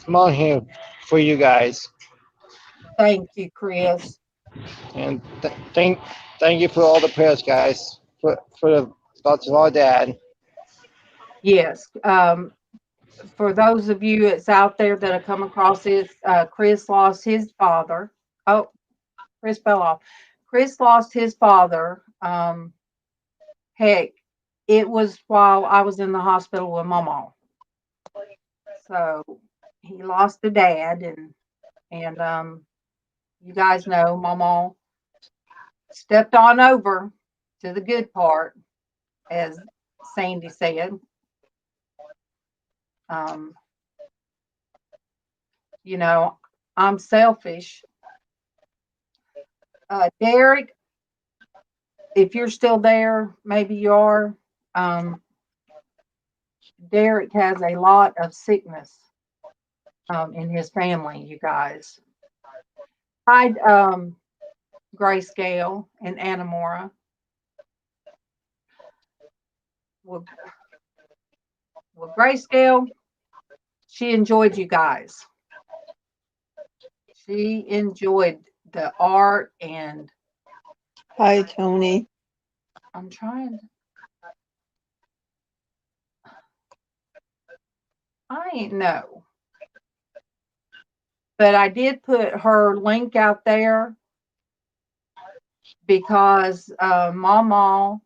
I'm on here for you guys, Thank you, Chris. and thank you for all the prayers, guys, for the thoughts of our dad. Yes. For those of you that's out there that have come across this, Chris lost his father. Oh, Chris fell off. Chris lost his father. Heck, it was while I was in the hospital with MawMaw. So he lost a dad, and you guys know MawMaw stepped on over to the good part, as Sandy said. Um, you know, I'm selfish. Derek, if you're still there, maybe you are. Um, Derek has a lot of sickness in his family, you guys. Hi, Grayscale and Anamora. Well, well, Grayscale, she enjoyed you guys. She enjoyed the art, and Hi, Tony. I'm trying. I ain't know, but I did put her link out there because Mama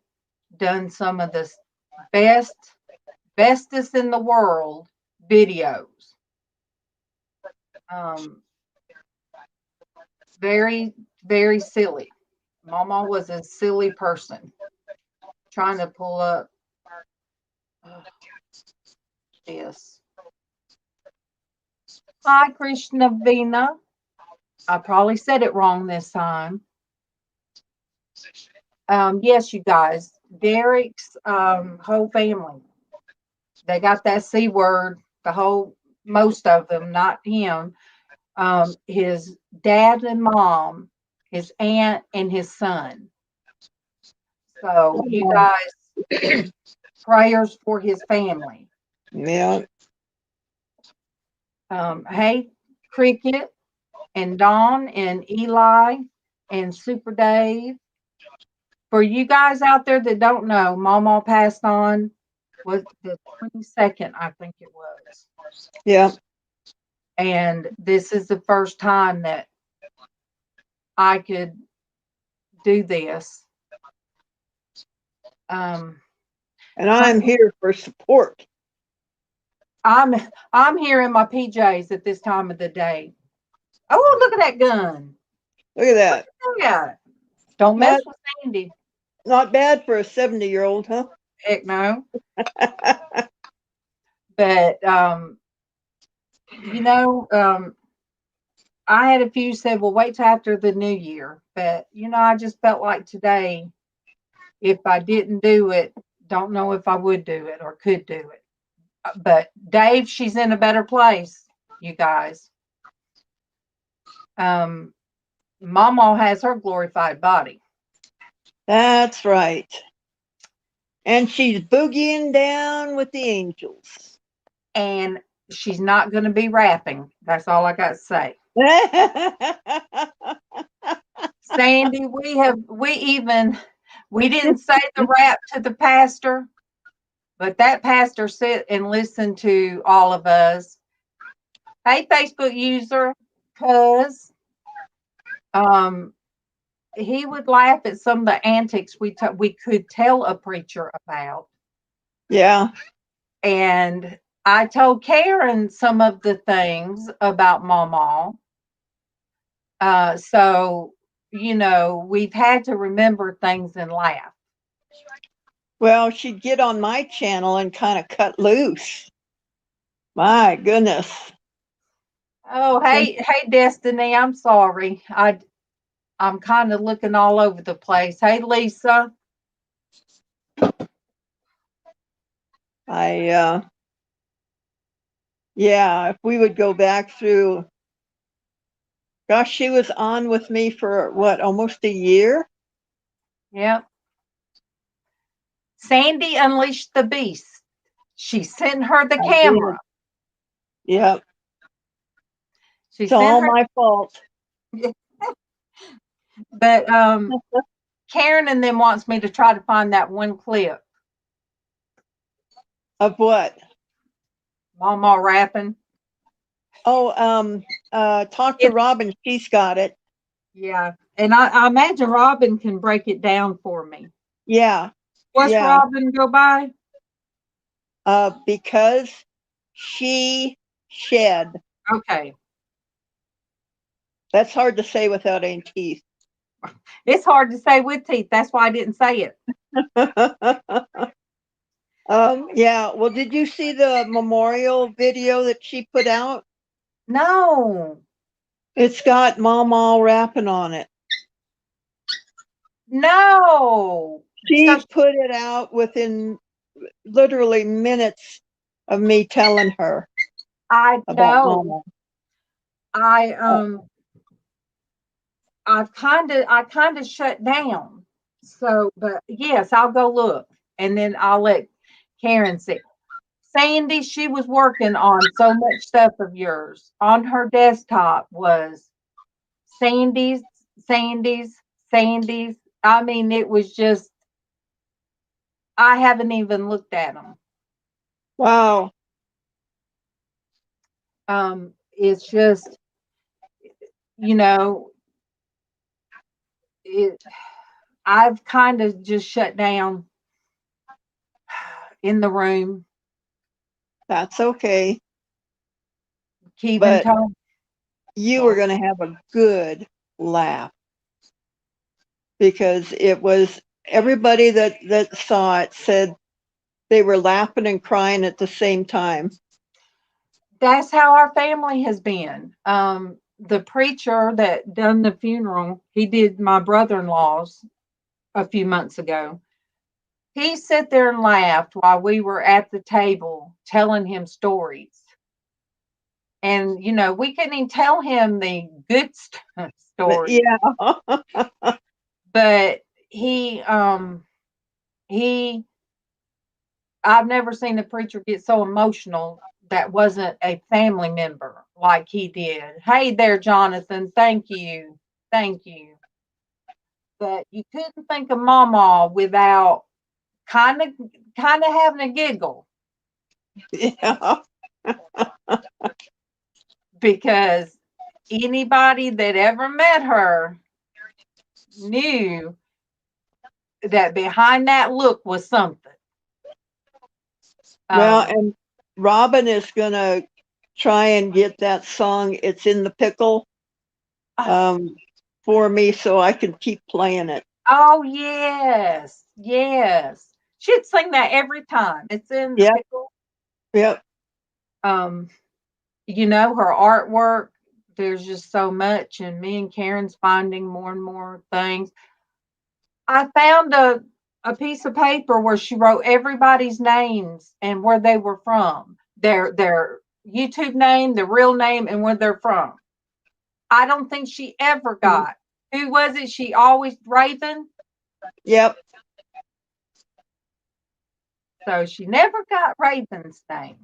done some of the best, bestest in the world videos. Um, very, very silly. Mama was a silly person. Trying to pull up uh, this. Hi, Krishna Vina. I probably said it wrong this time. Yes, you guys. Derek's whole family. They got that C word. The whole, most of them, not him. His dad and mom, his aunt, and his son. So you Oh, guys, prayers for his family. yeah. Hey, Cricket and Dawn and Eli and Super Dave. For you guys out there that don't know, Mama passed on was the 22nd, I think it was. Yeah. And this is the first time that I could do this. Um, And I'm here for support. I'm I'm here in my PJs at this time of the day. Oh, look at that gun. Look at that. Look at it. Don't mess Not with Sandy. not bad for a 70-year-old, huh? Heck no. But you know, I had a few said, well, wait till after the new year. But I just felt like today, if I didn't do it, don't know if I would do it or could do it. But Dave, she's in a better place, you guys. Um, Mama has her glorified body, That's right. And she's boogieing down with the angels. and she's not going to be rapping. That's all I got to say. Sandy, we didn't say the rap to the pastor, but that pastor sit and listened to all of us. Hey, Facebook user, cuz um, he would laugh at some of the antics we could tell a preacher about. Yeah. And I told Karen some of the things about Mama. So, we've had to remember things and laugh. Well, she'd get on my channel and kind of cut loose. My goodness. Oh, Since hey, Destiny. I'm sorry. I'm kind of looking all over the place. Hey, Lisa. I yeah, if we would go back through, gosh, she was on with me for what, almost a year? Yep. Sandy unleashed the beast. She sent her the I camera. did. Yep. She It's sent all her, my fault. but Karen and then wants me to try to find that one clip. Of what? MawMaw rapping. Oh, talk to It, Robin. She's got it. yeah, and I imagine Robin can break it down for me. Yeah, What's yeah. Robin go by? Because she shed. Okay, That's hard to say without any teeth. it's hard to say with teeth. That's why I didn't say it. Yeah. Well, did you see the memorial video that she put out? No, It's got MawMaw rapping on it. no. So She put it out within literally minutes of me telling her I about know. MawMaw. I I kind of shut down. So, but yes, I'll go look, and then I'll let Karen see. Sandy, she was working on so much stuff of yours. On her desktop was Sandy's, Sandy's, Sandy's. I mean, it was just, I haven't even looked at them. Wow. It's just, you know, it, I've kind of just shut down in the room, That's okay. keeping But tone. you were going to have a good laugh because it was everybody that saw it said they were laughing and crying at the same time. That's how our family has been. The preacher that done the funeral, he did my brother-in-law's a few months ago. He sat there and laughed while we were at the table telling him stories. And, you know, we couldn't even tell him the good But stories, yeah. but he, I've never seen a preacher get so emotional that wasn't a family member like he did. Hey there, Jonathan. Thank you. Thank you. But you couldn't think of Mama without kind of having a giggle Yeah. because anybody that ever met her knew that behind that look was something. Well, Um, and Robin is going to try and get that song, It's in the Pickle, for me so I can keep playing it. oh yes, yes. She'd sing that every time. It's in the Yep. pickle. Yep. Um, you know, her artwork, there's just so much, and me and Karen's finding more and more things. I found a piece of paper where she wrote everybody's names and where they were from, their YouTube name, their real name, and where they're from. I don't think she ever got. Who was it? She always Raven. Yep. So she never got Raven's name.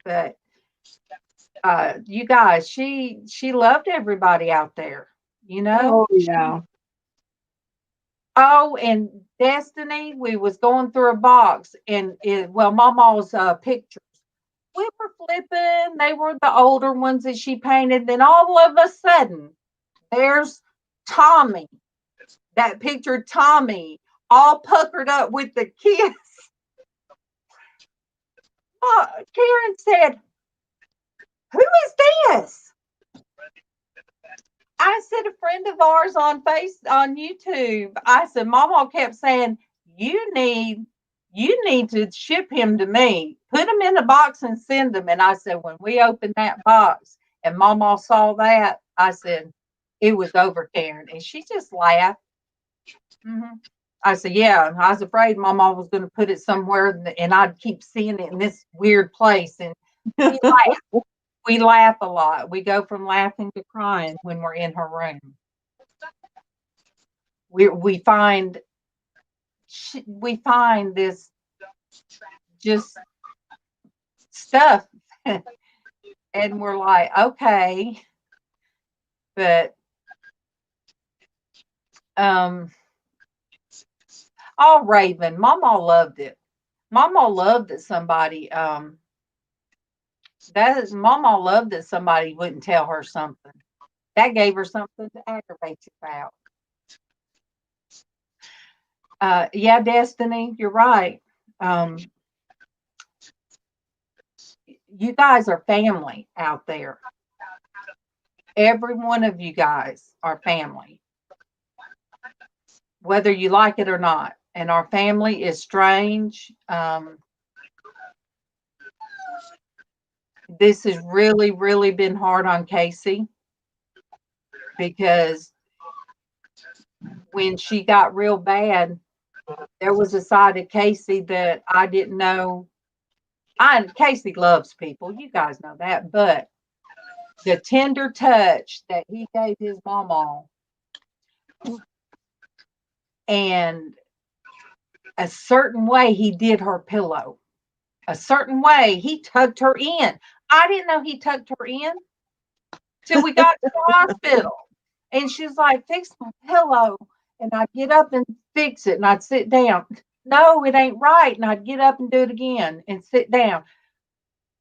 But you guys, she loved everybody out there, you know. Oh, yeah. Oh, and Destiny, we was going through a box and well, Mama's pictures. We were flipping. They were the older ones that she painted. Then all of a sudden, there's Tommy. That picture, Tommy, all puckered up with the kiss. Karen said, "Who is this?" I said, "A friend of ours on YouTube." I said, Mama kept saying, you need to ship him to me. Put him in a box and send him. And I said, when we opened that box and Mama saw that, I said, it was over, Karen. And she just laughed. Mm-hmm. I said, yeah, I was afraid Mama was going to put it somewhere and I'd keep seeing it in this weird place. And she laughed. We laugh a lot. We go from laughing to crying when we're in her room. We find this just stuff, And we're like, okay. But oh, Raven, Mama loved it. Mama loved that somebody Mama loved that somebody wouldn't tell her something. That gave her something to aggravate you about. Yeah, Destiny, you're right. You guys are family out there. Every one of you guys are family, whether you like it or not. And our family is strange. This has really, really been hard on Casey because when she got real bad, there was a side of Casey that I didn't know. Casey loves people, you guys know that, but the tender touch that he gave his mama and a certain way he did her pillow, a certain way he tucked her in. I didn't know he tucked her in till we got to the hospital. And she's like, fix my pillow. And I'd get up and fix it and I'd sit down. No, it ain't right. And I'd get up and do it again and sit down.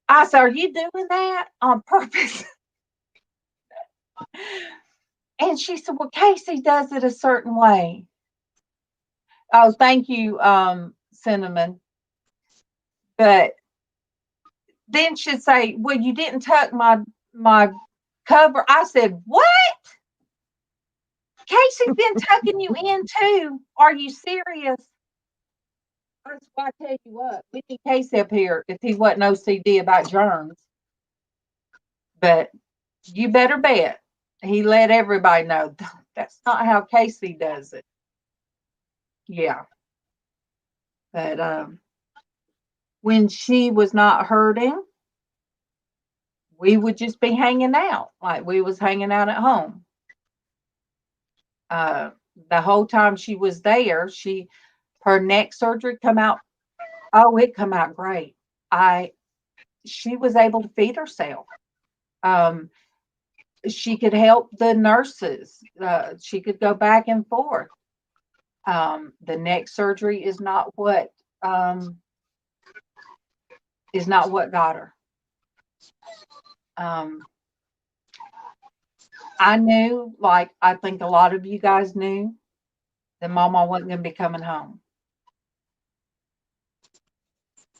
I said, are you doing that on purpose? And she said, well, Casey does it a certain way. Oh, thank you, Cinnamon. But then she'd say, well, you didn't tuck my cover. I said, what? Casey's been tucking you in too. Are you serious? That's why I tell you what, we need Casey up here if he wasn't OCD about germs. But you better bet he let everybody know that's not how Casey does it. Yeah. But when she was not hurting, we would just be hanging out like we was hanging out at home. The whole time she was there, her neck surgery come out. Oh, it come out great. She was able to feed herself. She could help the nurses. She could go back and forth. The neck surgery is not what got her. I knew, like I think a lot of you guys knew, that Mama wasn't going to be coming home.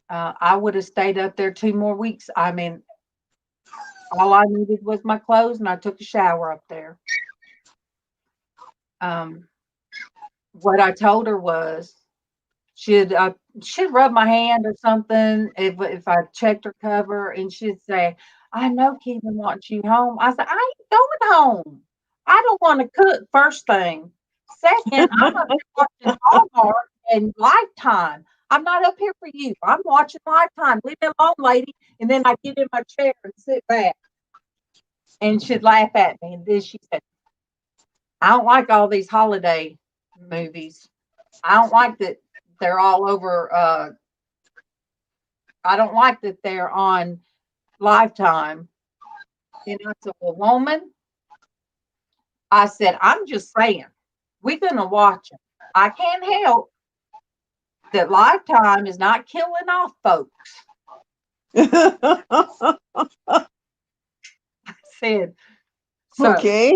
I would have stayed up there 2 more weeks. I mean, all I needed was my clothes, and I took a shower up there. What I told her was, she'd rub my hand or something if I checked her cover, and she'd say, I know Keegan wants you home. I said, I ain't going home. I don't want to cook, first thing. Second, I'm up here watching Hallmark and Lifetime. I'm not up here for you. I'm watching Lifetime. Leave me alone, lady. And then I get in my chair and sit back. And she'd laugh at me. And then she said, I don't like all these holiday movies. I don't like that they're all over. I don't like that they're on Lifetime. And I said, well, woman, I said, I'm just saying, we're going to watch them. I can't help that Lifetime is not killing off folks. I said, so, okay.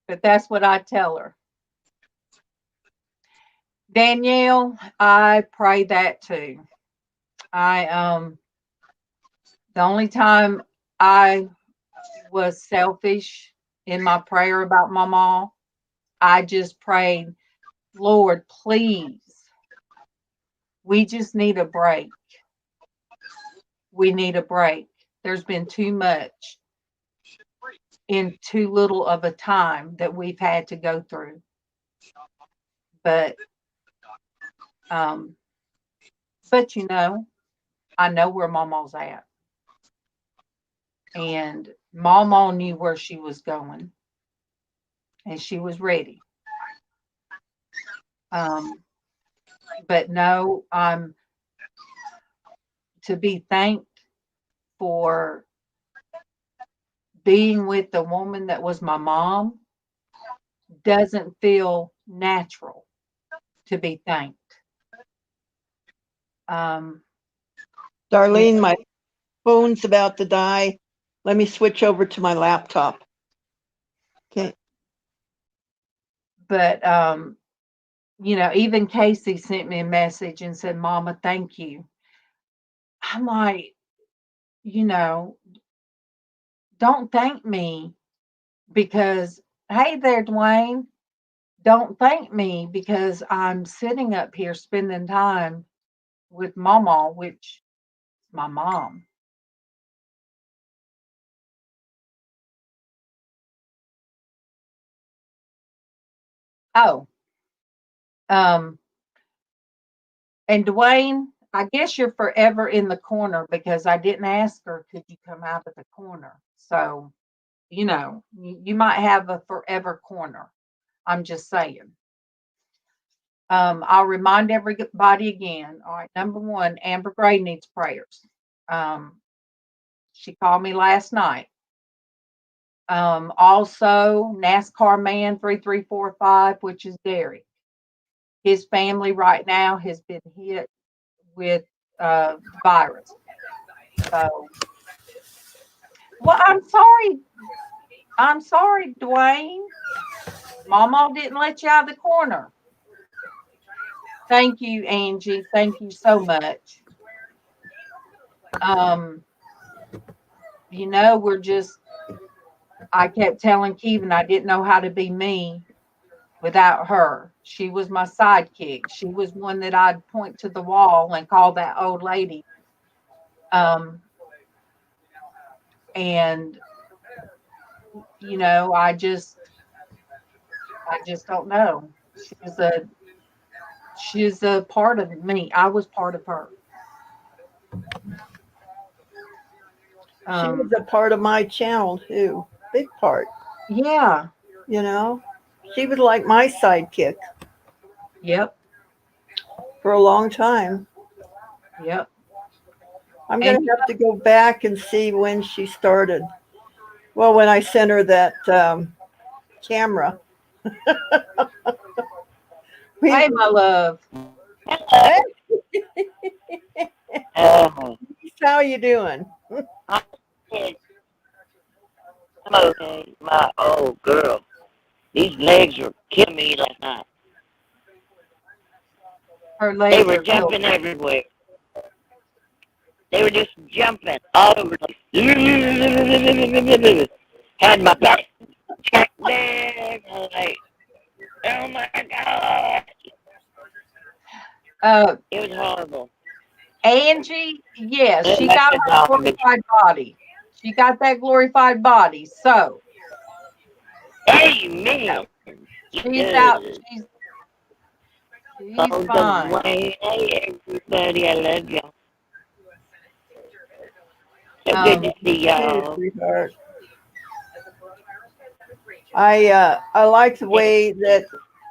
But that's what I tell her. Danielle, I pray that too. The only time I was selfish in my prayer about my mom, I just prayed, Lord, please, we just need a break. We need a break. There's been too much in too little of a time that we've had to go through. But you know, I know where Mama's at. And Mama knew where she was going. And she was ready. But no, I'm to be thanked for being with the woman that was my mom doesn't feel natural to be thanked. Um, Darlene, my phone's about to die. Let me switch over to my laptop. Okay. but even Casey sent me a message and said, "Mama, thank you." I'm like, you know, don't thank me because, hey there, Dwayne, don't thank me because I'm sitting up here spending time with MawMaw, which is my mom. Oh, um, and Dwayne, I guess you're forever in the corner because I didn't ask her, could you come out of the corner? So, you might have a forever corner. I'm just saying. I'll remind everybody again. All right, number one, Amber Gray needs prayers. She called me last night. Also, NASCAR man 3345, which is Derek. His family right now has been hit with virus. So, well, I'm sorry. I'm sorry, Dwayne. Mama didn't let you out of the corner. Thank you, Angie. Thank you so much. Um, we're just, I kept telling Kevin I didn't know how to be me without her. She was my sidekick. She was one that I'd point to the wall and call that old lady. And I just don't know. She's a part of me. I was part of her. She was a part of my channel too. Big part. Yeah. She was like my sidekick Yep. for a long time. Yep. I'm going to have to go back and see when she started. Well, when I sent her that camera. Hey, my love. Hey. How you doing? I'm okay. My old girl. These legs were killing me last night. Her legs They were jumping everywhere. They were just jumping all over the place. Had my back checked there. I was like, oh my God. It was horrible. Angie, yes, she got her glorified body. She got that glorified body. So, amen. She's out. She's fine. Hey, everybody, I love y'all. So good to see y'all. I like the way that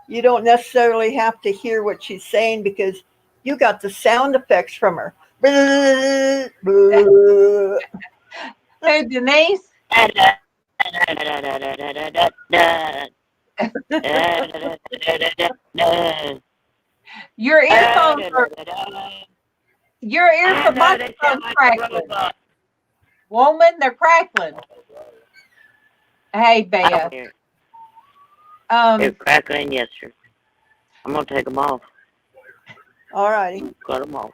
you don't necessarily have to hear what she's saying because you got the sound effects from her. Hey, Denise. Your earphones are microphone's crackling. Woman, they're crackling. Hey, Beth. They're crackling, yes, sir. I'm gonna take them off. All righty. Cut them off.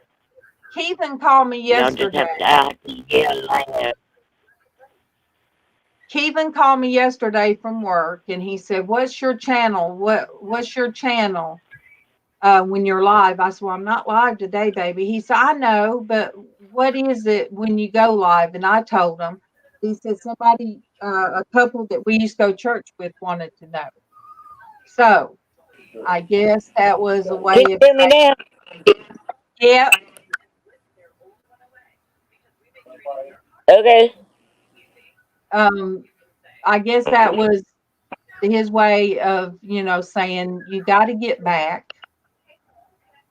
Keithan called me yesterday. Keithan called me yesterday from work, and he said, "What's your channel? What's your channel when you're live?" I said, "Well, I'm not live today, baby." He said, "I know, but what is it when you go live?" And I told him. He said, "Somebody, a couple that we used to go to church with, wanted to know." So I guess that was a way of. Can you hear me now? Yep. Okay. I guess that was his way of, saying you got to get back,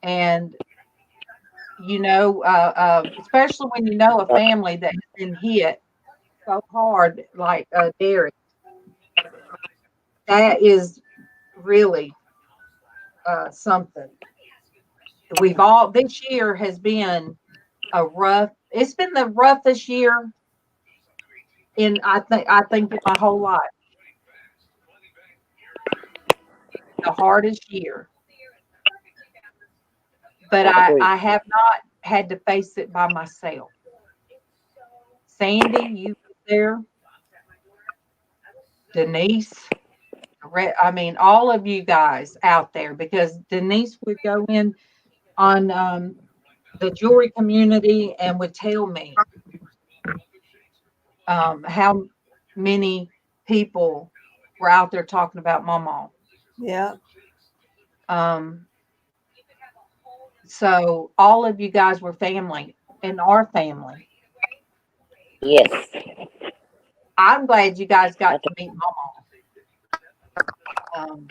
and especially when a family that has been hit so hard, like Derek. That is really something. We've all this year has been a rough. It's been the roughest year in I think in my whole life. The hardest year, but Agreed. I have not had to face it by myself. Sandy, you were there. Denise, I mean, all of you guys out there, because Denise would go in on the jewelry community and would tell me how many people were out there talking about MawMaw. Yeah. So all of you guys were family in our family. Yes. I'm glad you guys got to meet MawMaw.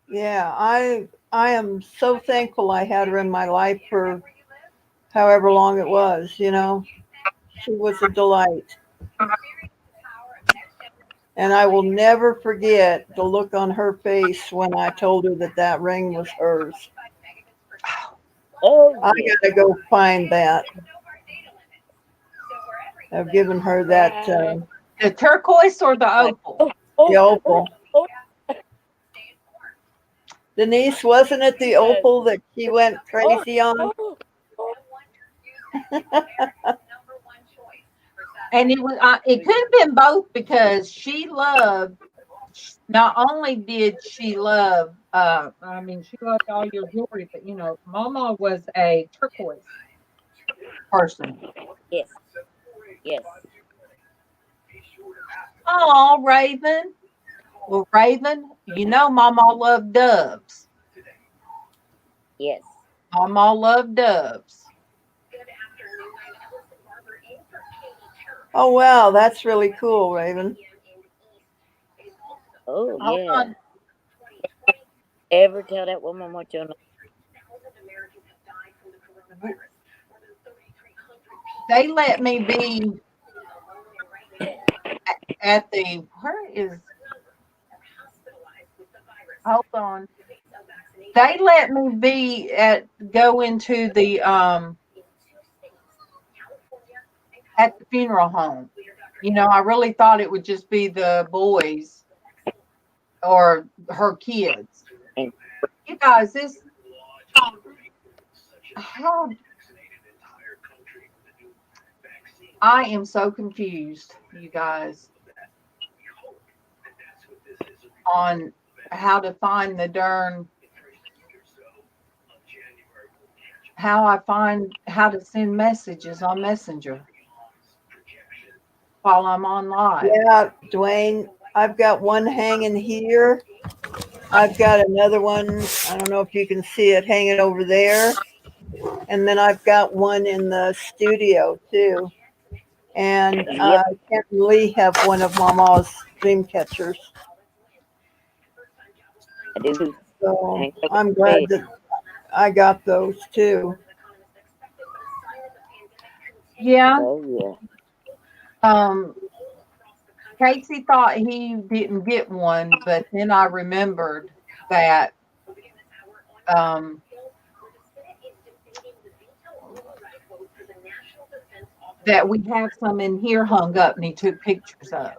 Yeah. I am so thankful I had her in my life for however long it was, you know. She was a delight. And I will never forget the look on her face when I told her that that ring was hers. Oh, I yeah. gotta go find that. I've given her that The turquoise or the opal? the opal. Denise, wasn't it the opal that she went crazy on? And it could have been both, because she loved, not only did she love I mean, she loved all your jewelry, but MawMaw was a turquoise person. Yes. Yes. Oh, Raven. Well, Raven, MawMaw loved doves. Yes. MawMaw loved doves. Oh wow, that's really cool, Raven. Oh, Hold yeah. on. Ever tell that woman what your They let me be at the, where is, hold on. They let me go into the, at the funeral home. I really thought it would just be the boys or her kids. And You guys, how, I am so confused, you guys, on how to find the darn, how to send messages on Messenger while I'm on live. Yeah, Dwayne, I've got one hanging here. I've got another one. I don't know if you can see it hanging over there. And then I've got one in the studio too. And yep, Kent and Lee have one of Mama's dream catchers. I do. So Hang over I'm the glad bed. that I got those too. Yeah. Oh, Casey thought he didn't get one, but then I remembered that that we have some in here hung up, and he took pictures of.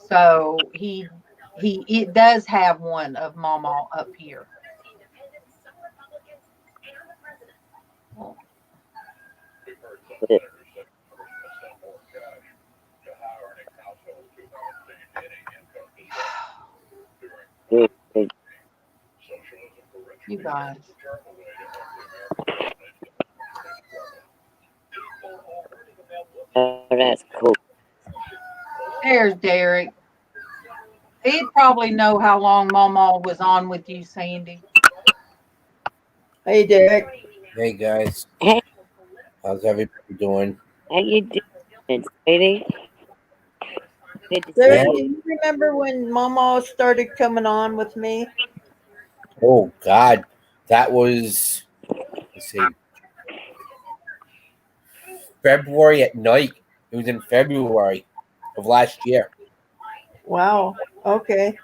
So it does have one of MawMaw up here. yeah. Good. Good. You guys. Oh, that's cool. There's Derek. He'd probably know how long MawMaw was on with you, Sandy. Hey, Derek. Hey guys, Hey, how's everybody doing? how you doing, sweetie? Good to Derek, Yeah. see do you remember when Mama started coming on with me? Oh God, that was let's see, February at night. It was in February of last year. Wow. Okay.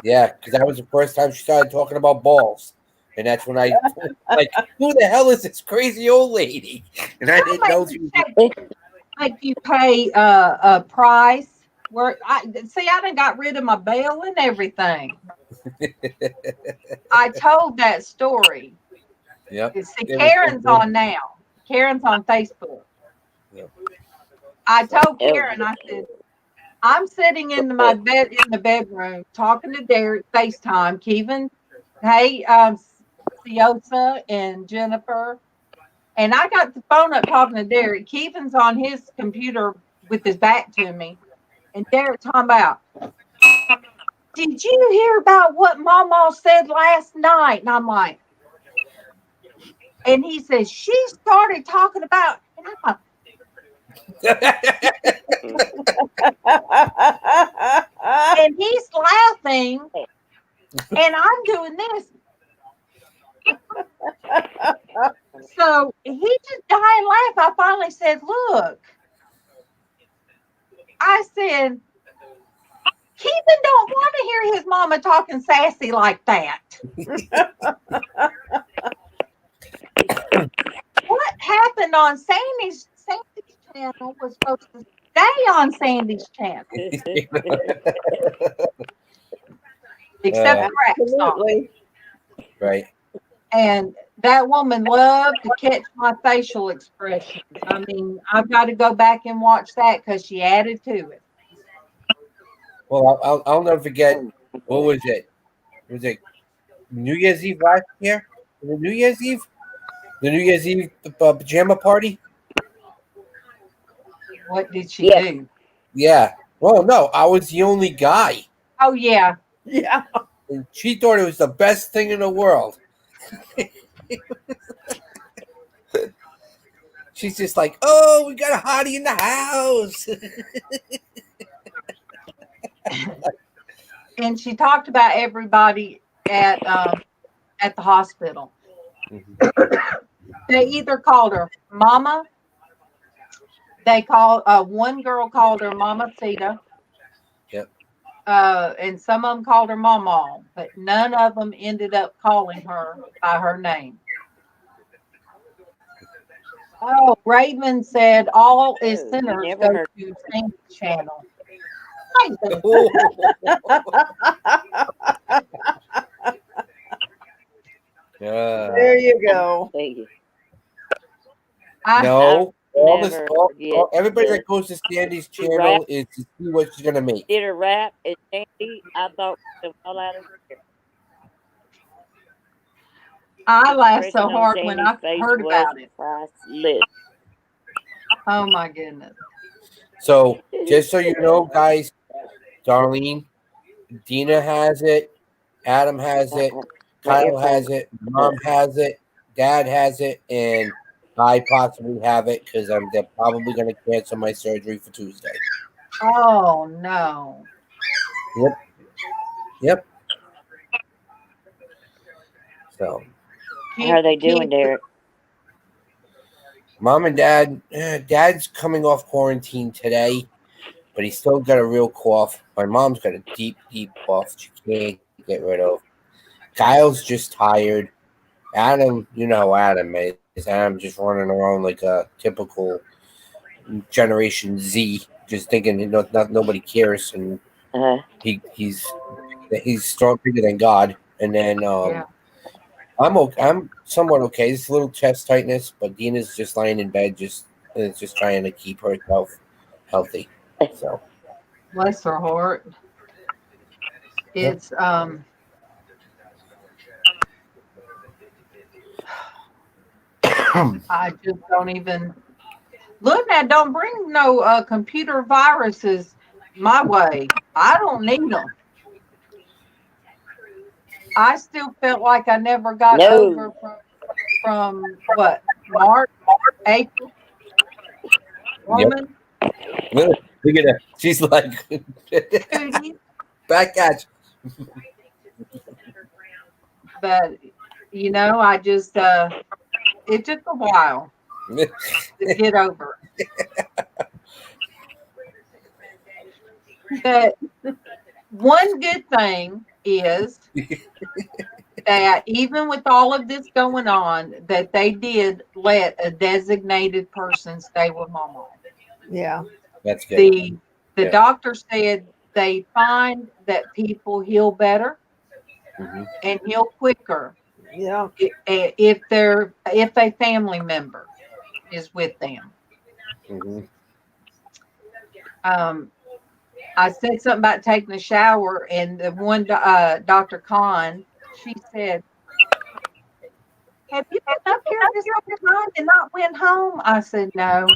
Yeah, because that was the first time she started talking about balls. And that's when I like, who the hell is this crazy old lady? And I didn't know she was. Make you pay a price. Where I done got rid of my bail and everything. I told that story. Yep. See, It was so Karen's good. on now. Karen's on Facebook. Yep. I told Oh, Karen, I said, I'm sitting in my bed in the bedroom talking to Derek FaceTime, Kevin. Hey, Ciosa and Jennifer. And I got the phone up talking to Derek. Kevin's on his computer with his back to me. And Derek talking about, did you hear about what MawMaw said last night? And I'm like, and he says, she started talking about, and I'm like, and he's laughing, and I'm doing this. So he just died and laughed. I finally said, look, I said, Keegan don't want to hear his mama talking sassy like that. What happened on Sandy's channel was supposed to stay on Sandy's channel. Except for rap songs. Absolutely. Right. And that woman loved to catch my facial expressions. I mean, I've got to go back and watch that because she added to it. Well, I'll never forget. What was it? Was it New Year's Eve last year? Was it New Year's Eve? The New Year's Eve pajama party? What did she do? Yeah. Well, no, I was the only guy. Oh, yeah. Yeah. And she thought it was the best thing in the world. She's just like, oh, we got a hottie in the house. And she talked about everybody at the hospital. They either called her Mama. They called one girl called her Mama Sita. Yep. And some of them called her MawMaw, but none of them ended up calling her by her name. Oh, Raven said all is Oh, you sinners never go heard- to Saint's channel. There you go. Thank you. No, Never forget everybody the- that goes to Sandy's Rap. channel is to see what she's gonna make. Did a rap at Sandy. I thought it was all out of here. I laughed so Expression on hard when I Sandy's face heard was about it. priceless. Oh my goodness. So just so you know, guys, Darlene, Dina has it, Adam has it, Kyle has it, Mom has it, Dad has it, and I possibly have it because they're probably going to cancel my surgery for Tuesday. Oh no. Yep. So, How are they doing, Derek? Mom and Dad, Dad's coming off quarantine today, but he's still got a real cough. My mom's got a deep, deep cough she can't get rid of. Kyle's just tired. Adam, you know how Adam is. Adam just running around like a typical Generation Z, just thinking nobody cares, and he's strong, bigger than God. And then Yeah. I'm somewhat okay. It's a little chest tightness, but Dina's just lying in bed, just trying to keep herself healthy. So Bless her heart. It's I just don't even look now. Don't bring no computer viruses my way. I don't need them. I still felt like I never got No. over from what March, April. Woman, look at her. She's like cooties, back at you. but you know, I just it took a while to get over it. But one good thing is that even with all of this going on, that they did let a designated person stay with Mama. Yeah. That's good. The Yeah. doctor said they find that people heal better Mhm. and heal quicker Yeah. if a family member is with them. Mhm. I said something about taking a shower, and the one Dr. Khan, she said, "Have you been up here this whole time and not went home?" I said, "No."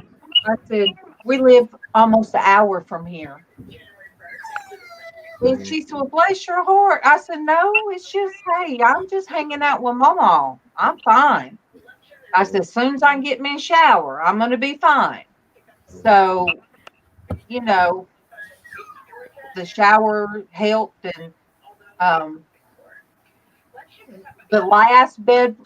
I said, "We live almost an hour from here." And Mhm. she said, "Well, bless your heart." I said, "No, it's just, hey, I'm just hanging out with Mama. I'm fine." I said, "As soon as I can get me a shower, I'm going to be fine." So, you know, the shower helped, and um, the last bedroom.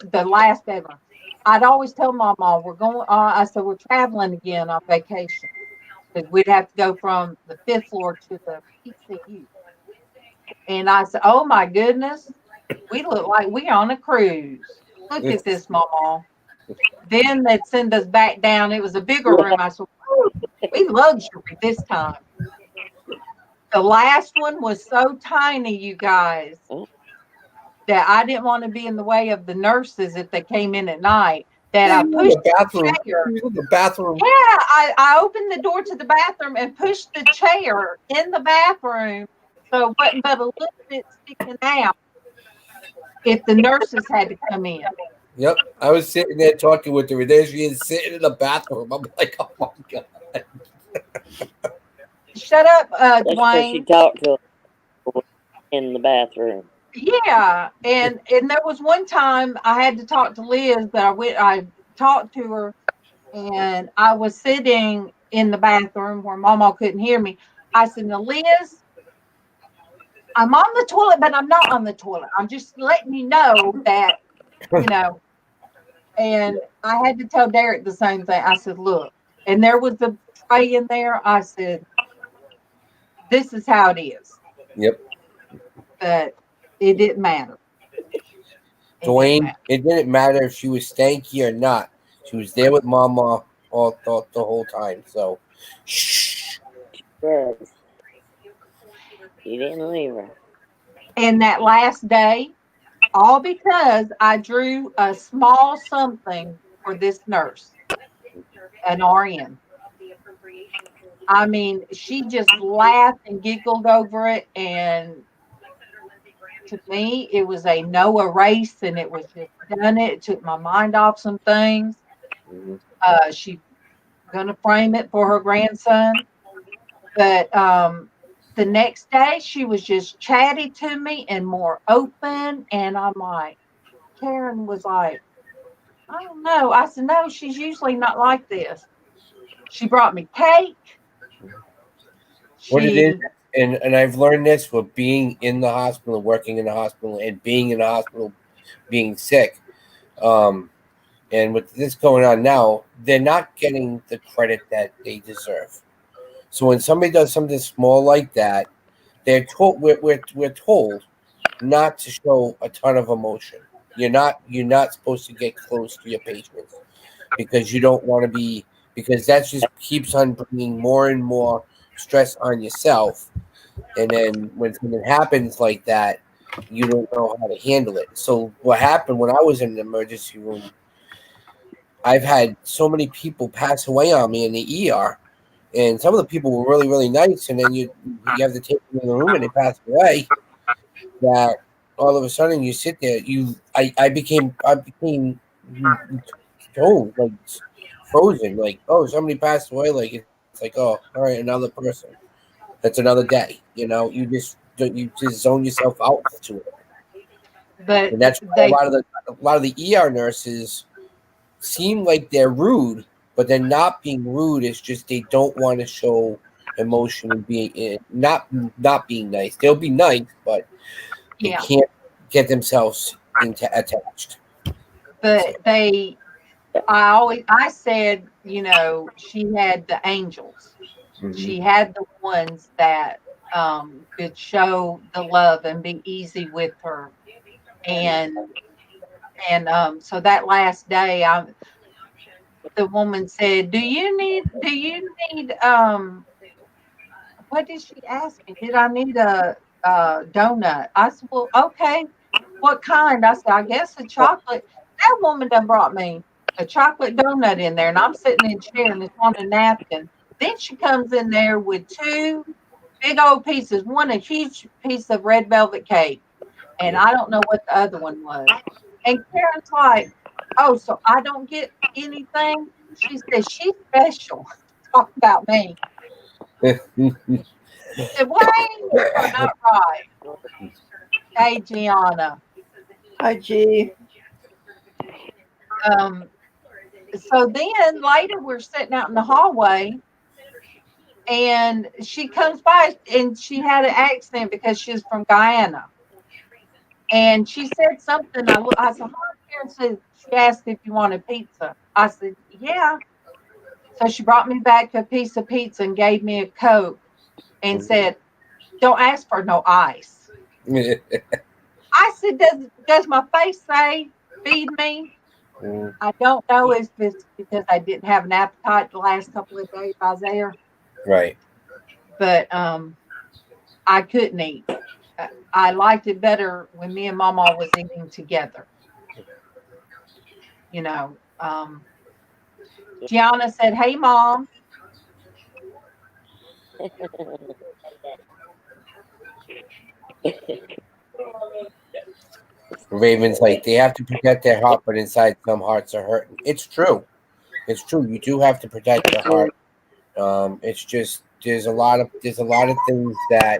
I'd always tell Mama, we're going, I said, we're traveling again on vacation because we'd have to go from the fifth floor to the PCU. And I said, oh my goodness, we look like we're on a cruise. Look at this, Mama. Then they'd send us back down. It was a bigger room. I said, we luxury this time. The last one was so tiny, you guys, that I didn't want to be in the way of the nurses if they came in at night. That Yeah, I you were in pushed the bathroom. the chair. You were in the bathroom. Yeah, I opened the door to the bathroom and pushed the chair in the bathroom, so it wasn't but a little bit sticking out if the nurses had to come in. Yep. I was sitting there talking with her. There she is sitting in the bathroom. I'm like, oh my God. Shut up, That's because she Dwayne. talked to her in the bathroom. Yeah, and there was one time I had to talk to Liz that I talked to her, and I was sitting in the bathroom where Mama couldn't hear me. I said, "Now, Liz, I'm on the toilet, but I'm not on the toilet. I'm just letting you know that, you know." And I had to tell Derek the same thing. I said, "Look," and there was a tray in there. I said, "This is how it is." Yep. But it didn't matter. It didn't Dwayne, matter. it didn't matter if she was stanky or not. She was there with Mama all the whole time. So, shh. Yes. He didn't leave her. And that last day, all because I drew a small something for this nurse, an RN. I mean, she just laughed and giggled over it. And to me, it was a no erase, and it was just done it. It took my mind off some things. Mhm. She's gonna frame it for her grandson. But the next day she was just chatty to me and more open. And I'm like, Karen was like, I don't know. I said, no, she's usually not like this. She brought me cake. What it is, She, and I've learned this with being in the hospital, working in the hospital, and being in the hospital, being sick. Um, and with this going on now, they're not getting the credit that they deserve. So when somebody does something small like that, they're told we're told not to show a ton of emotion. You're not supposed to get close to your patients because you don't want to be, because that just keeps on bringing more and more stress on yourself. And then when something happens like that, you don't know how to handle it. So what happened when I was in the emergency room, I've had so many people pass away on me in the ER, and some of the people were really, really nice, and then you have to take them in the room and they pass away. That all of a sudden you sit there, I became cold, like frozen, like, oh, somebody passed away, like it's like, oh, all right, another person. That's another day. You just zone yourself out to it, but and that's why a they, lot of the ER nurses seem like they're rude, but they're not being rude. It's just they don't want to show emotion and being not being nice. They'll be nice, but they yeah, can't get themselves into attached. So, but I said, she had the angels. mhm. She had the ones that could show the love and be easy with her. And so that last day, the woman said, do you need what did she ask me? Did I need a donut? I said, well, okay. What kind? I said, I guess a chocolate. That woman done brought me a chocolate donut in there, and I'm sitting in a chair and it's on a napkin. Then she comes in there with two big old pieces, one a huge piece of red velvet cake, and I don't know what the other one was. And Karen's like, oh, so I don't get anything? She said, she's special. Talk about me. I said, why ain't you are not right? Hey, Gianna. Hi, G. Um, so then later we're sitting out in the hallway and she comes by and she had an accent because she's from Guyana. And she said something. I said, hi, Karen. She asked if you wanted pizza. I said, yeah. So she brought me back a piece of pizza and gave me a Coke and said, don't ask for no ice. I said, does my face say feed me? I don't know if it's because I didn't have an appetite the last couple of days I was there, Right. but I couldn't eat. I liked it better when me and Mama was eating together. You know, Gianna said, "Hey, Mom." Raven's like they have to protect their heart, but inside some hearts are hurting. It's true. It's true. You do have to protect your heart. It's just there's a lot of things that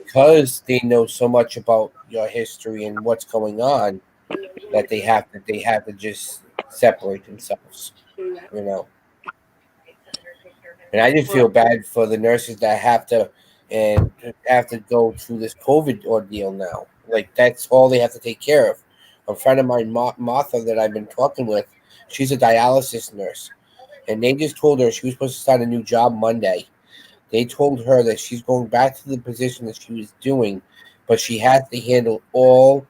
because they know so much about your history and what's going on that they have to just separate themselves. You know. And I just feel bad for the nurses that have to go through this COVID ordeal now. Like that's all they have to take care of. A friend of mine, Martha, that I've been talking with, she's a dialysis nurse, and they just told her she was supposed to start a new job Monday. They told her that she's going back to the position that she was doing, but she has to handle all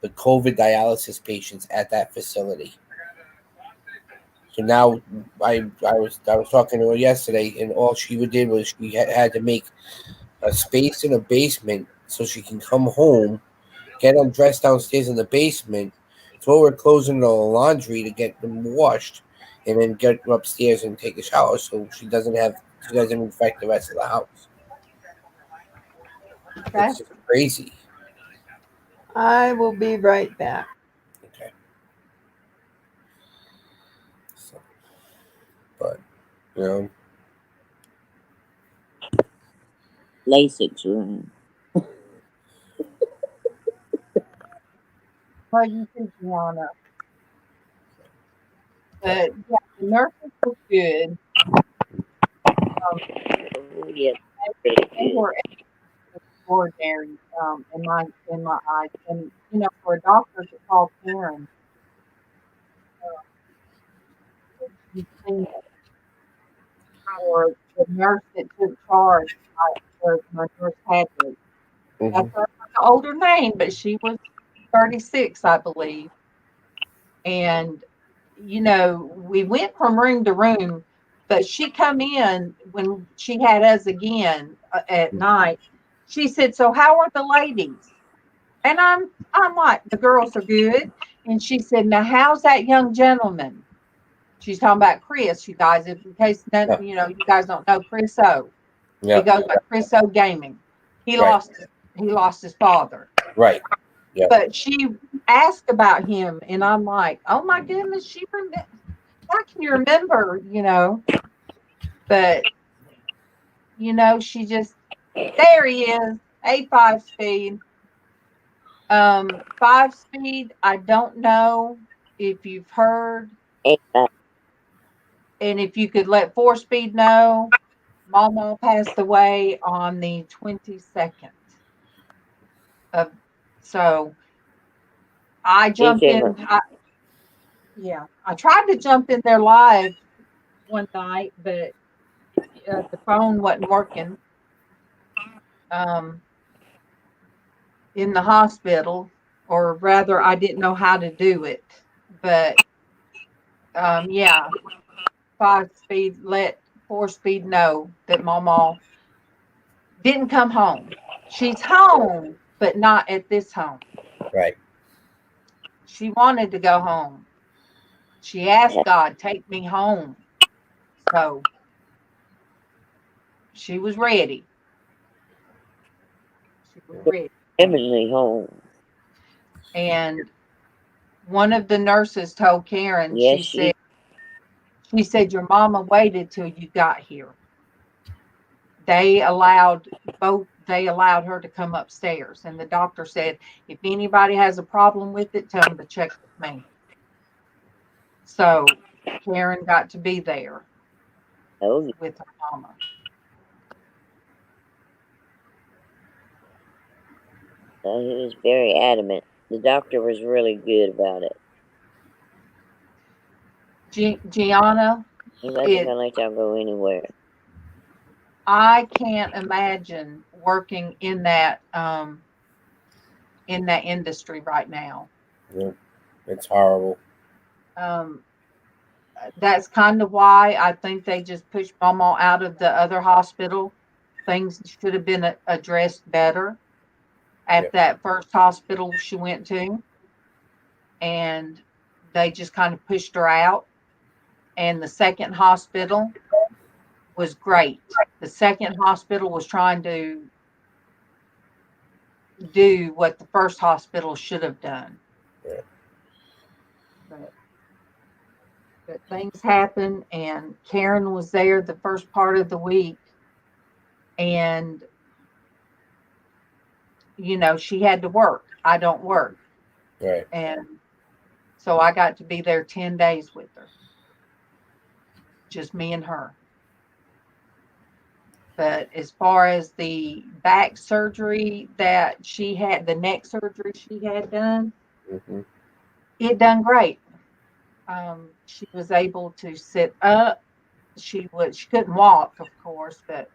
the COVID dialysis patients at that facility. So now I was talking to her yesterday, and all she did was she had to make a space in a basement so she can come home, get them dressed downstairs in the basement, throw her clothes in the laundry to get them washed, and then get upstairs and take a shower so she doesn't infect the rest of the house. Okay. It's just crazy. I will be right back. Okay. So, but you know, LASIK's room. Well, you too, Gianna. But yeah, the nurses were good. Oh, yeah. They were extraordinary in my eyes. And for a doctor to call Karen, you've seen it, or the nurse that took charge was my nurse Patrick. That's mhm. her older name, but she was 36, I believe. And we went from room to room, but she come in when she had us again at night. She said, "So how are the ladies?" And I'm like, "The girls are good." And she said, "Now how's that young gentleman?" She's talking about Chris, you guys. If in case none, Yeah, you guys don't know Chris O. He yeah, goes by Chris O Gaming. He right, lost his father. right, yeah, But she asked about him, and I'm like, "Oh my goodness, how can you remember?" But she just there he is, A5 speed. 5 speed. I don't know if you've heard, and if you could let 4 speed know. Mama passed away on the 22nd of. So I jumped in. December. I tried to jump in there live one night, but the phone wasn't working. um, in the hospital, or rather, I didn't know how to do it. But yeah, 5-speed let 4-speed know that MawMaw didn't come home. She's home, but not at this home. Right. She wanted to go home. She asked God, take me home. So she was ready. She was ready. Heavenly home. And one of the nurses told Karen, Yes, she said, your mama waited till you got here. They allowed her to come upstairs. And the doctor said, if anybody has a problem with it, tell them to check with me. So Karen got to be there with her mama. So he was very adamant. The doctor was really good about it. Gianna, He's like, I'm gonna let y'all go anywhere. I can't imagine working in that industry right now. Yeah. It's horrible. That's kind of why I think they just pushed MawMaw out of the other hospital. Things should have been addressed better at that first hospital she went to. And they just kind of pushed her out. And the second hospital was great. The second hospital was trying to do what the first hospital should have done. Yeah. But things happened, and Karen was there the first part of the week, and she had to work. I don't work. Right. And so I got to be there 10 days with her. Just me and her. But as far as the back surgery that she had, the neck surgery she had done, it done great. She was able to sit up. She couldn't walk, of course, but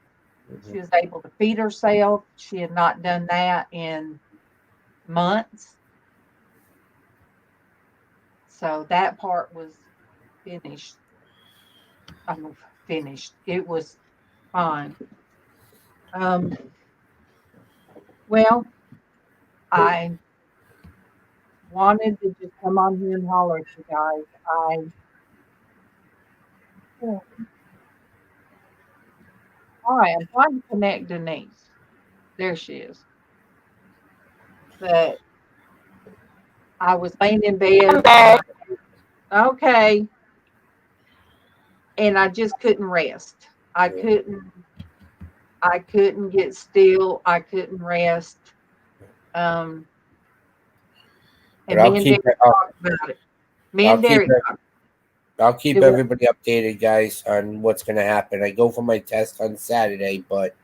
she was able to feed herself. She had not done that in months. So that part was finished. Finished. It was fine. Well, I wanted to just come on here and holler at you guys. All right, I'm trying to connect Denise. There she is. But I was laying in bed. Okay. And I just couldn't rest. I couldn't get still. I couldn't rest. And I'll keep everybody updated, guys, on what's going to happen. I go for my test on Saturday, but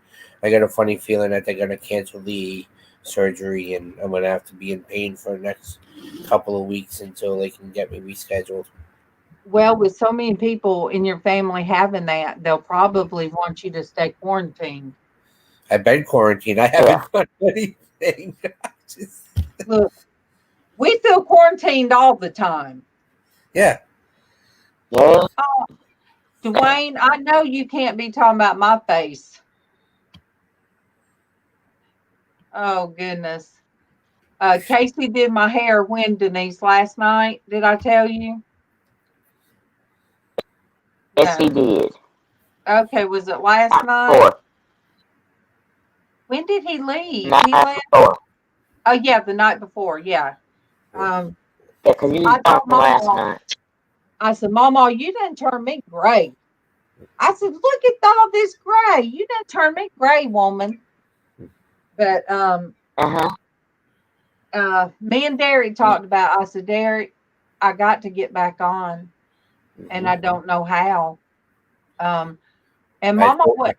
I got a funny feeling that they're going to cancel the surgery, and I'm going to have to be in pain for the next couple of weeks until they can get me rescheduled. Well, with so many people in your family having that, they'll probably want you to stay quarantined. I've been quarantined. I haven't done anything. Look, we feel quarantined all the time. Yeah. Dwayne, I know you can't be talking about my face. Oh, goodness. Casey did my hair when, Denise, last night? Did I tell you? Yes, he did. Okay, was it last night? When did he leave? He left. Oh, yeah, the night before. Yeah. Because he was talking last night. I said, MawMaw, you didn't turn me gray. I said, look at all this gray. You didn't turn me gray, woman. But me and Derek talked about. I said, Derek, I got to get back on, and I don't know how. And MawMaw wasn't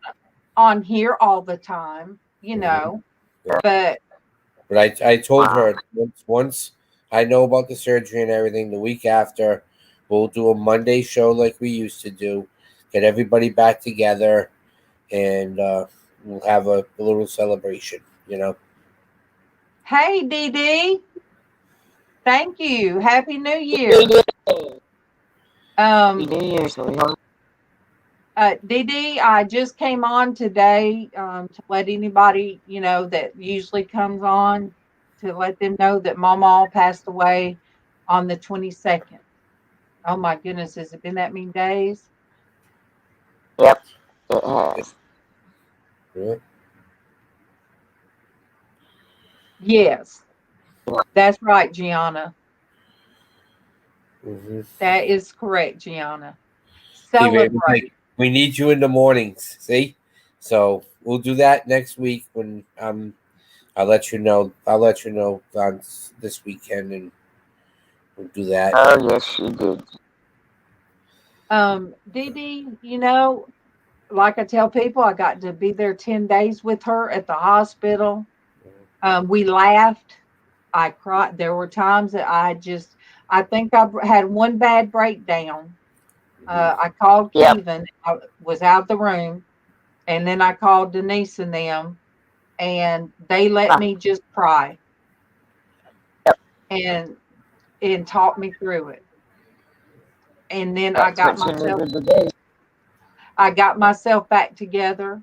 on here all the time, but I told her once I know about the surgery and everything, the week after, we'll do a Monday show like we used to do, get everybody back together, and we'll have a little celebration. You know. Hey, Dee Dee. Thank you. Happy New Year. Happy New Year, sweetheart. Dee Dee, I just came on today to let anybody, that usually comes on to let them know that MawMaw passed away on the 22nd. Oh my goodness, has it been that many days? Yep, it has. Yeah. Yes, that's right, Gianna. Mm-hmm. That is correct, Gianna. See, baby, Celebrate. we need you in the mornings. See, so we'll do that next week when I'll let you know. I'll let you know on this weekend, and we'll do that. Oh, yes, she did. Dee Dee, like I tell people, I got to be there 10 days with her at the hospital. We laughed. I cried. There were times that I think I had one bad breakdown. I called Yep. Kevin. I was out the room. And then I called Denise and them, and they let me just cry and talk me through it. And then That's what you needed to do. I got myself back together,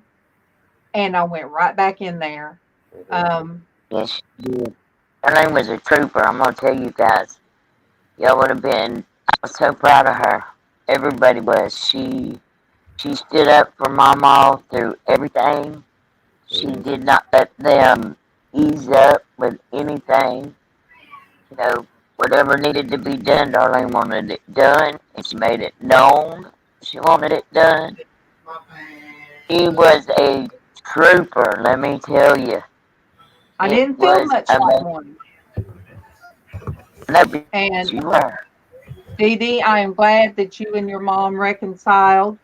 and I went right back in there. Yes, she did. Her name was a trooper. I'm going to tell you guys. Y'all would have been. I was so proud of her. Everybody was. She stood up for MawMaw through everything. She did not let them ease up with anything. Whatever needed to be done, Darlene wanted it done, and she made it known she wanted it done. She was a trooper, let me tell you. I didn't feel much like one. No, And you were. Dee Dee, I am glad that you and your mom reconciled.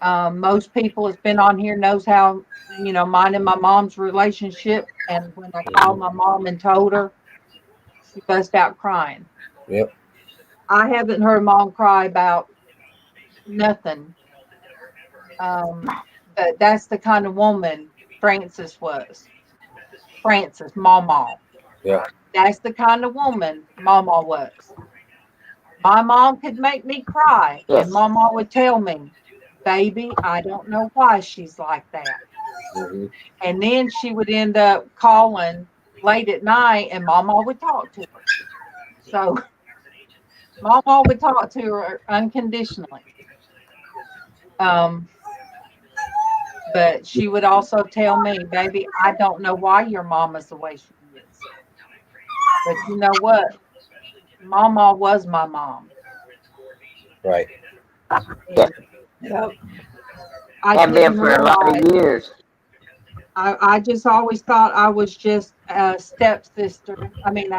Most people that's been on here knows how, mine and my mom's relationship. And when I called my mom and told her, she bust out crying. Yep. I haven't heard mom cry about nothing. But that's the kind of woman Frances was. Frances, MawMaw. Yeah. That's the kind of woman MawMaw was. My mom could make me cry, and MawMaw would tell me, baby, I don't know why she's like that. Mm-hmm. And then she would end up calling late at night, and MawMaw would talk to her. So MawMaw would talk to her unconditionally. But she would also tell me, baby, I don't know why your mama's the way she is. But you know what? MawMaw was my mom. Right. Yeah. Yep. I Have been didn't for a lot realize. of years. I just always thought I was just a stepsister. I mean,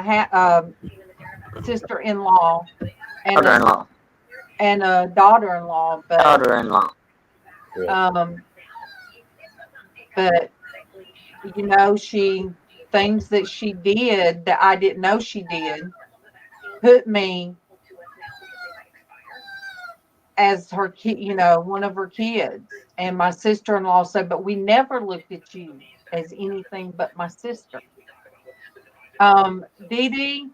sister-in-law and Daughter-in-law. a daughter-in-law. But Daughter-in-law. but things that she did that I didn't know she did put me as her kid, one of her kids. And my sister-in-law said, but we never looked at you as anything but my sister. Dee Dee,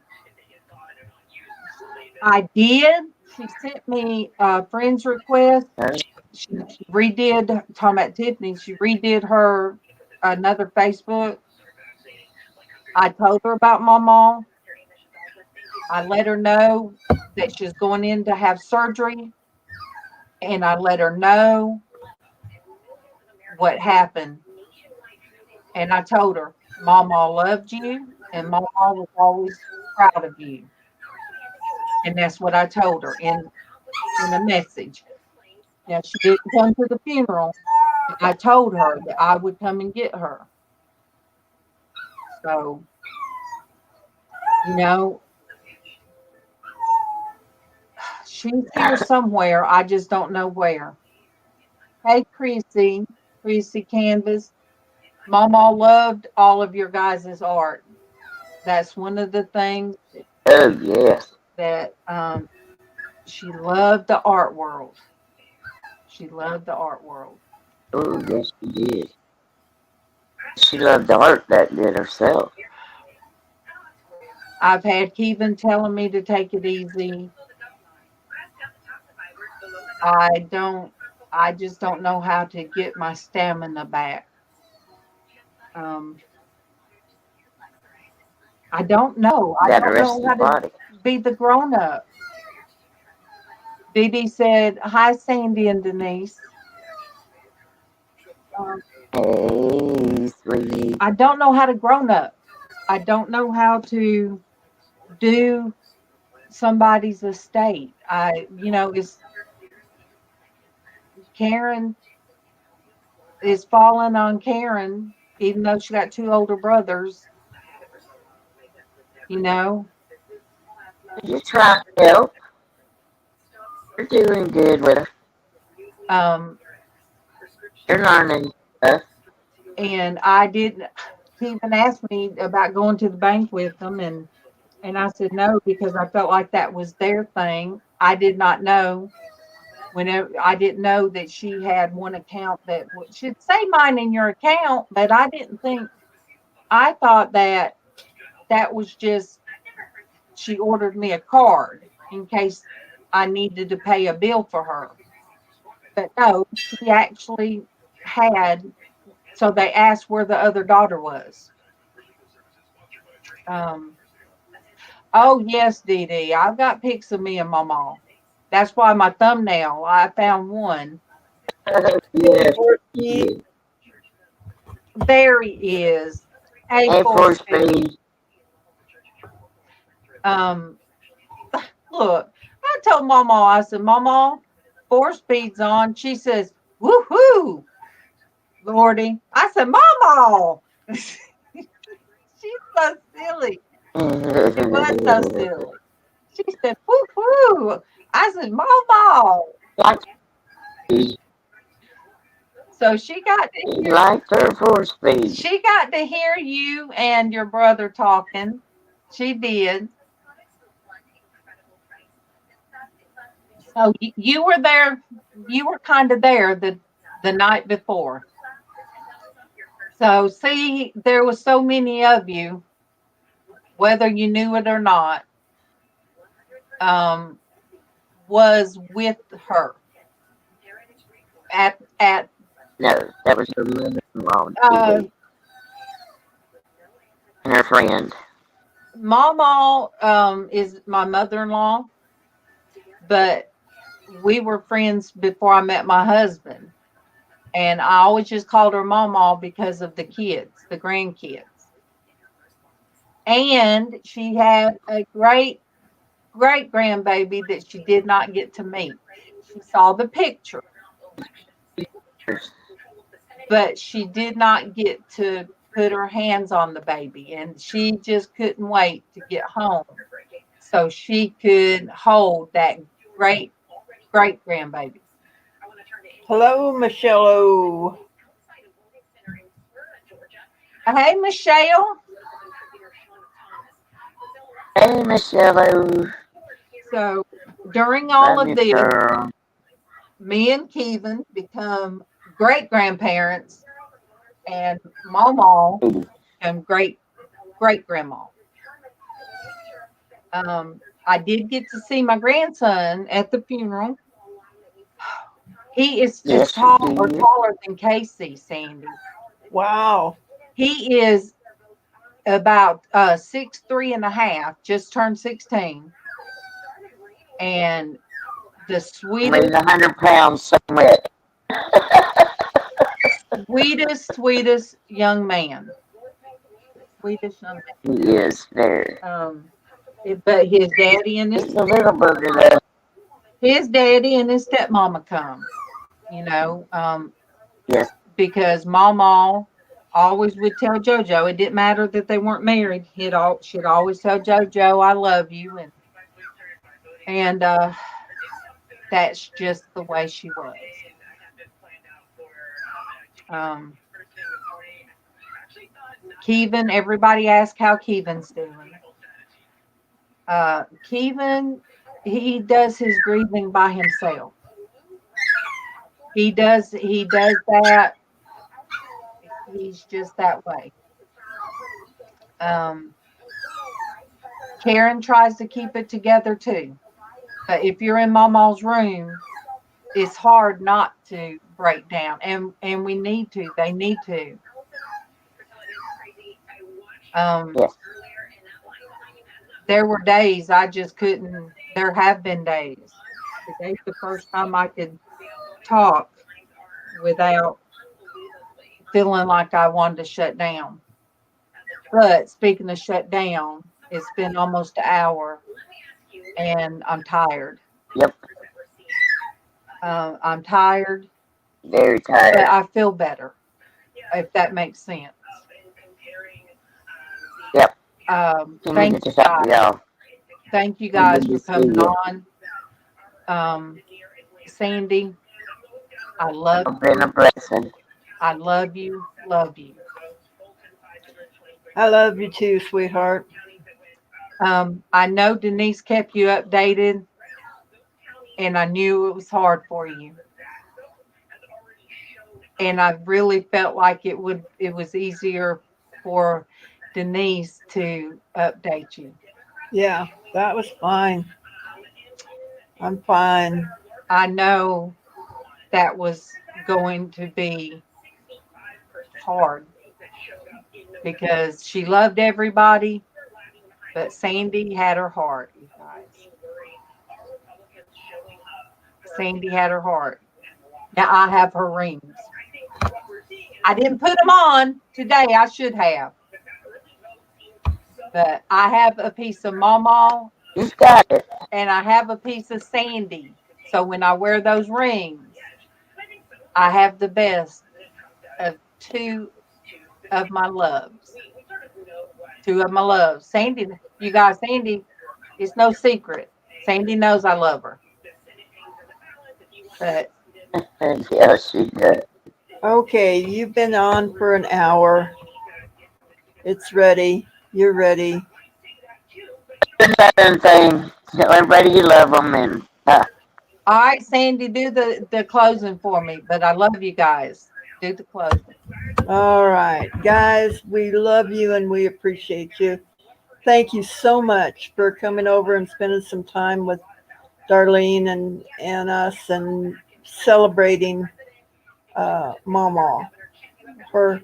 I did. She sent me a friend's request. She redid, talking about Tiffany, she redid her another Facebook. I told her about MawMaw. I let her know that she's going in to have surgery. And I let her know what happened. And I told her, MawMaw loved you, and MawMaw was always proud of you. And that's what I told her in a message. Now, she didn't come to the funeral. I told her that I would come and get her. So, she's here somewhere. I just don't know where. Hey, Chrissy Canvas. MawMaw loved all of your guys' art. That's one of the things Oh, yes. that she loved the art world. She loved the art world. Oh, yes, she did. She loved art that good herself. I've had Kevin telling me to take it easy. I just don't know how to get my stamina back. Um, I don't know. I Got a don't know restless how to body. be the grown up. Dee Dee said, "Hi, Sandy and Denise." Um, Hey, sweetie. I don't know how to grown up. I don't know how to do somebody's estate. Is Karen is falling on Karen, even though she got two older brothers. You know, You try to help. You're doing good with her. um, You're learning stuff. and I didn't. He even asked me about going to the bank with them, and I said no because I felt like that was their thing. I did not know. Whenever I didn't know that she had one account that should say mine in your account, but I didn't think. I thought that was just she ordered me a card in case I needed to pay a bill for her. But no, she actually had. So they asked where the other daughter was. Um, oh yes, Dee Dee, I've got pics of me and my mom. That's why my thumbnail. I found one. Yeah. Yeah. There he is. A And full for speed. speed. Um, look, I told Mama, I said, Mama, 4-speed's on. She says, woohoo, Lordy. I said, Mama. She's so silly. She was so silly. She said, woohoo. I said, Mama. So she got to He hear liked her for speed. she got to hear you and your brother talking. She did. So you were there. You were kind of there the night before. So see, there was so many of you, whether you knew it or not, um, was with her at No, that was her mother-in-law, uh, Dee, and her friend. Mama is my mother-in-law, but we were friends before I met my husband. And I always just called her Mama because of the kids, the grandkids. And she had a great grandbaby that she did not get to meet. She saw the picture, but she did not get to put her hands on the baby. And she just couldn't wait to get home so she could hold that great grandbaby. Hello, Michelle O. Hey, Michelle. Hey, Michelle. So during all Love of you, this, girl. me and Kevin become great grandparents, and Mama become great grandma. I did get to see my grandson at the funeral. He is just Yes, you did. taller than Casey, Sandy. Wow. He is about 6'3" and a half, just turned 16. And the Weighs 100 pounds somewhere. sweetest young man. Sweetest young He is there. man. But his daddy and He's a little booger, though. his daddy and his stepmama come, you know, Yes. because Mama always would tell JoJo it didn't matter that they weren't married. She'd always tell JoJo, "I love you," and that's just the way she was. Um, Kevin, everybody asked how Kevin's doing. Kevin, he does his grieving by himself. He does that. He's just that way. Karen tries to keep it together too. But if you're in MawMaw's room, it's hard not to break down. And we need to. They need to. Yeah. There were days I just couldn't. There have been days. Today's the first time I could talk without feeling like I wanted to shut down. But speaking of shut down, it's been almost an hour and I'm tired. Yep. I'm tired, Very but tired. I feel better, if that makes sense. Yep. Thank you guys. Y'all. Thank you guys for Good to see coming you. on. Sandy, I love It's been a you. blessing. I love you. Love you. I love you too, sweetheart. I know Denise kept you updated, and I knew it was hard for you. And I really felt like it was easier for Denise to update you. Yeah, that was fine. I'm fine. I know that was going to be hard because she loved everybody, but Sandy had her heart, you guys. Sandy had her heart. Now I have her rings. I didn't put them on today. I should have. But I have a piece of MawMaw You got it. and I have a piece of Sandy. So when I wear those rings, I have the best of two of my loves. Two of my loves. Sandy, you guys, Sandy, it's no secret. Sandy knows I love her. But Yeah, she did. Okay, you've been on for an hour. It's ready. You're ready. That thing. Tell everybody you love them and all right, Sandy, do the closing for me. But I love you guys. Do the closing. All right, guys, we love you and we appreciate you. Thank you so much for coming over and spending some time with Darlene and us and celebrating MawMaw, her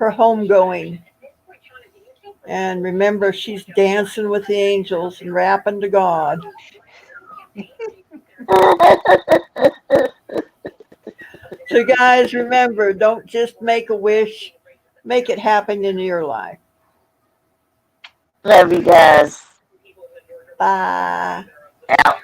homegoing. And remember, she's dancing with the angels and rapping to God. So, guys, remember, don't just make a wish, make it happen in your life. love you guys. Bye. Out.